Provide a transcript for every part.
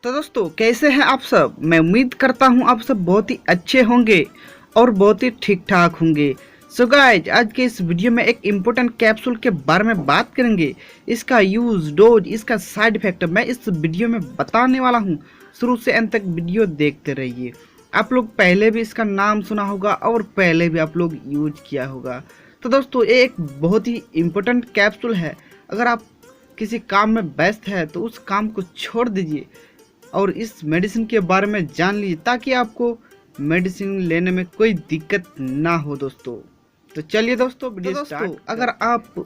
तो दोस्तों कैसे हैं आप सब। मैं उम्मीद करता हूं आप सब बहुत ही अच्छे होंगे और बहुत ही ठीक ठाक होंगे। सो गाइज, आज के इस वीडियो में एक इम्पोर्टेंट कैप्सूल के बारे में बात करेंगे। इसका यूज, डोज, इसका साइड इफेक्ट मैं इस वीडियो में बताने वाला हूं। शुरू से अंत तक वीडियो देखते रहिए। आप लोग पहले भी इसका नाम सुना होगा और पहले भी आप लोग यूज किया होगा। तो दोस्तों ये एक बहुत ही इम्पोर्टेंट कैप्सूल है। अगर आप किसी काम में व्यस्त है तो उस काम को छोड़ दीजिए और इस मेडिसिन के बारे में जान लीजिए ताकि आपको मेडिसिन लेने में कोई दिक्कत ना हो दोस्तों। तो चलिए दोस्तों वीडियो स्टार्ट। अगर आप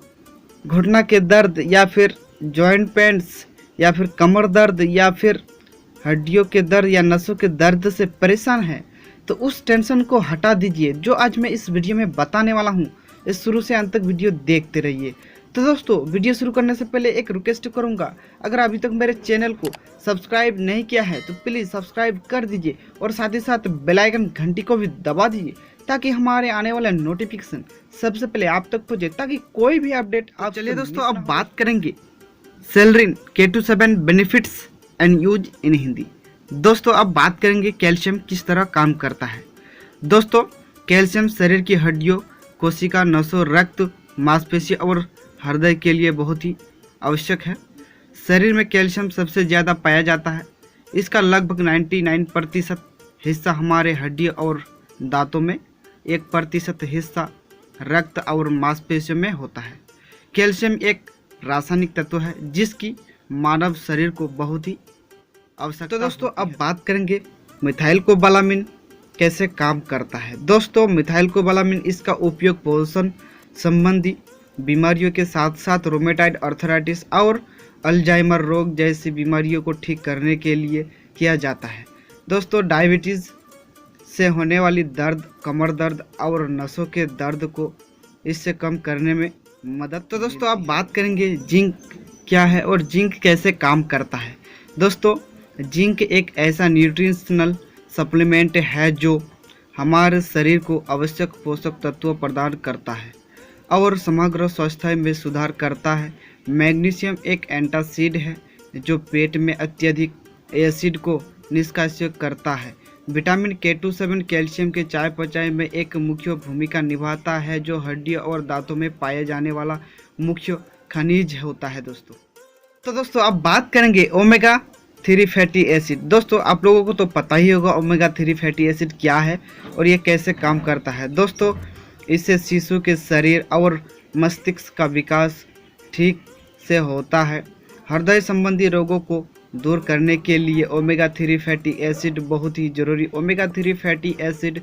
घुटना के दर्द या फिर जॉइंट पेन्स या फिर कमर दर्द या फिर हड्डियों के दर्द या नसों के दर्द से परेशान हैं तो उस टेंशन को हटा दीजिए जो आज मैं इस वीडियो में बताने वाला हूँ। इस शुरू से अंत तक वीडियो देखते रहिए। तो दोस्तों वीडियो शुरू करने से पहले एक रिक्वेस्ट करूंगा, अगर अभी तक मेरे चैनल को सब्सक्राइब नहीं किया है तो प्लीज़ सब्सक्राइब कर दीजिए और साथ ही साथ बेल आइकन घंटी को भी दबा दीजिए ताकि हमारे आने वाला नोटिफिकेशन सबसे पहले आप तक पहुंचे, ताकि कोई भी अपडेट आप। चलिए दोस्तों अब बात करेंगे सेलरिन K27 benefits and use in Hindi. दोस्तों अब बात करेंगे कैल्शियम किस तरह काम करता है। दोस्तों कैल्शियम शरीर की हड्डियों, कोशिका, नसों, रक्त, मांसपेशी और हृदय के लिए बहुत ही आवश्यक है। शरीर में कैल्शियम सबसे ज़्यादा पाया जाता है। इसका लगभग 99% हिस्सा हमारे हड्डी और दांतों में, 1% हिस्सा रक्त और मांसपेशियों में होता है। कैल्शियम एक रासायनिक तत्व है जिसकी मानव शरीर को बहुत ही आवश्यकता। तो दोस्तों अब बात करेंगे मिथाइल कोबालामिन कैसे काम करता है। दोस्तों मिथाइल कोबालामिन इसका उपयोग पोषण संबंधी बीमारियों के साथ साथ रोमेटाइड अर्थराइटिस और अल्जाइमर रोग जैसी बीमारियों को ठीक करने के लिए किया जाता है। दोस्तों डायबिटीज़ से होने वाली दर्द, कमर दर्द और नसों के दर्द को इससे कम करने में मदद। तो दोस्तों अब बात करेंगे जिंक क्या है और जिंक कैसे काम करता है। दोस्तों जिंक एक ऐसा न्यूट्रिशनल सप्लीमेंट है जो हमारे शरीर को आवश्यक पोषक तत्व प्रदान करता है और समग्र स्वास्थ्य में सुधार करता है। मैग्नीशियम एक एंटासिड है जो पेट में अत्यधिक एसिड को निष्कासित करता है। विटामिन K27 कैल्शियम के चयापचय में एक मुख्य भूमिका निभाता है जो हड्डियों और दांतों में पाए जाने वाला मुख्य खनिज होता है दोस्तों। तो दोस्तों अब बात करेंगे ओमेगा 3 फैटी एसिड। दोस्तों आप लोगों को तो पता ही होगा ओमेगा 3 फैटी एसिड क्या है और ये कैसे काम करता है। दोस्तों इससे शिशु के शरीर और मस्तिष्क का विकास ठीक से होता है। हृदय संबंधी रोगों को दूर करने के लिए ओमेगा 3 फैटी एसिड बहुत ही जरूरी। Omega 3 fatty acid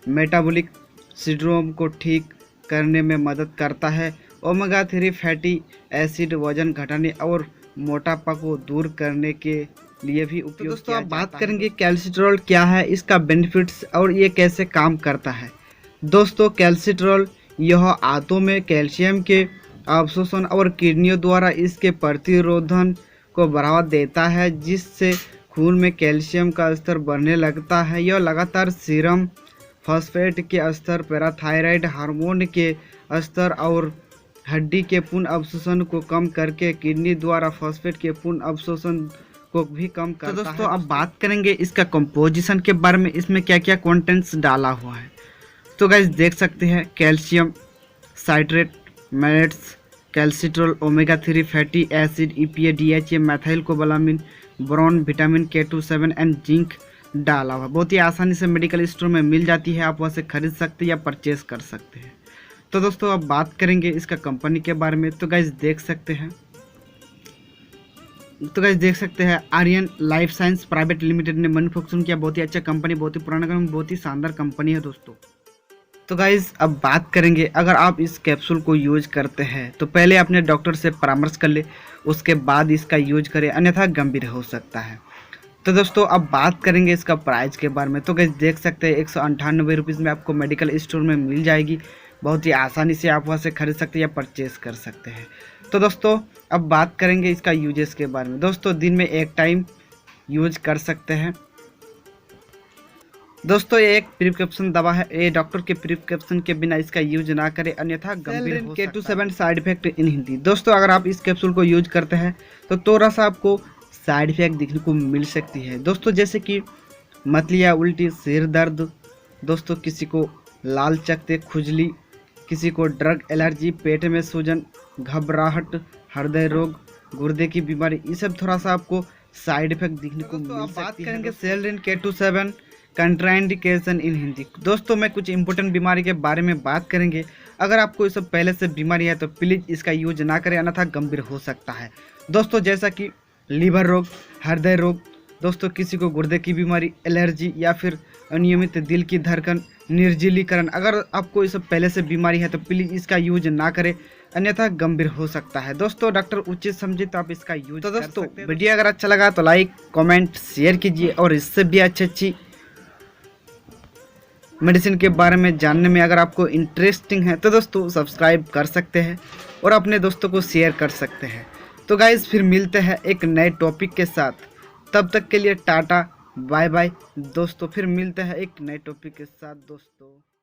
metabolic syndrome को ठीक करने में मदद करता है। ओमेगा 3 फैटी एसिड वजन घटाने और मोटापा को दूर करने के लिए भी उपयोग। तो दोस्तों अब बात करेंगे कैल्सिट्रॉल क्या है, इसका बेनिफिट्स और ये कैसे काम करता है। दोस्तों कैल्सिट्रॉल यह आंतों में कैल्शियम के अवशोषण और किडनियों द्वारा इसके प्रतिरोधन को बढ़ावा देता है जिससे खून में कैल्शियम का स्तर बढ़ने लगता है। यह लगातार सीरम फॉस्फेट के स्तर, पैराथायराइड हार्मोन के स्तर और हड्डी के पुनः अवशोषण को कम करके किडनी द्वारा फॉस्फेट के पुनः अवशोषण को भी कम करता है। तो दोस्तों अब बात करेंगे इसका कंपोजिशन के बारे में, इसमें क्या क्या कंटेंट्स डाला हुआ है। तो गाइस देख सकते हैं calcium citrate, malates, calcitriol, omega 3 fatty acid, EPA, DHA, methylcobalamin, boron, vitamin K27 and zinc डाला हुआ। बहुत ही आसानी से मेडिकल स्टोर में मिल जाती है, आप वहाँ से खरीद सकते हैं या परचेज कर सकते हैं। तो दोस्तों अब बात करेंगे इसका कंपनी के बारे में। तो गाइस देख सकते हैं Aryan life science private limited ने मैन्युफैक्चरिंग किया। बहुत ही अच्छा कंपनी, बहुत ही पुराना कंपनी, बहुत ही शानदार कंपनी है दोस्तों। तो गाइज़ अब बात करेंगे, अगर आप इस कैप्सूल को यूज करते हैं तो पहले अपने डॉक्टर से परामर्श कर ले, उसके बाद इसका यूज करें, अन्यथा गंभीर हो सकता है। तो दोस्तों अब बात करेंगे इसका प्राइस के बारे में। तो गाइज़ देख सकते हैं 198 रुपीज़ में आपको मेडिकल स्टोर में मिल जाएगी। बहुत ही आसानी से आप वहाँ से खरीद सकते हैं या परचेज कर सकते हैं। तो दोस्तों अब बात करेंगे इसका यूजेस के बारे में। दोस्तों दिन में एक टाइम यूज कर सकते हैं। दोस्तों ये एक प्रिस्क्रिप्शन दवा है, ये डॉक्टर के प्रिस्क्रिप्शन के बिना इसका यूज ना करें, अन्यथा गंभीर हो सकता है। K27 side effect in Hindi. दोस्तों अगर आप इस कैप्सूल को यूज करते हैं तो थोड़ा सा आपको साइड इफेक्ट देखने को मिल सकती है दोस्तों, जैसे कि मतलिया, उल्टी, सिर दर्द, दोस्तों किसी को लाल चकत्ते, खुजली, किसी को ड्रग एलर्जी, पेट में सूजन, घबराहट, हृदय रोग, गुर्दे की बीमारी, ये सब थोड़ा सा आपको साइड इफेक्ट दिखने को मिल सकती है। बात करेंगे सेलरिन K27 कंट्राइंडिकेशन इन हिंदी। दोस्तों मैं कुछ इंपॉर्टेंट बीमारी के बारे में बात करेंगे। अगर आपको ये सब पहले से बीमारी है तो प्लीज़ इसका यूज ना करें, अन्यथा गंभीर हो सकता है दोस्तों, जैसा कि लीवर रोग, हृदय रोग, दोस्तों किसी को गुर्दे की बीमारी, एलर्जी या फिर अनियमित दिल की धड़कन, निर्जलीकरण। अगर आपको ये सब पहले से बीमारी है तो प्लीज़ इसका यूज ना करें, अन्यथा गंभीर हो सकता है दोस्तों। डॉक्टर उचित समझे तो आप इसका यूज तो दोस्तों वीडियो अगर अच्छा लगा तो लाइक, कमेंट, शेयर कीजिए, और इससे भी अच्छी मेडिसिन के बारे में जानने में अगर आपको इंटरेस्टिंग है तो दोस्तों सब्सक्राइब कर सकते हैं और अपने दोस्तों को शेयर कर सकते हैं। तो गाइज फिर मिलते हैं एक नए टॉपिक के साथ, तब तक के लिए टाटा बाय बाय दोस्तों। फिर मिलते हैं एक नए टॉपिक के साथ दोस्तों।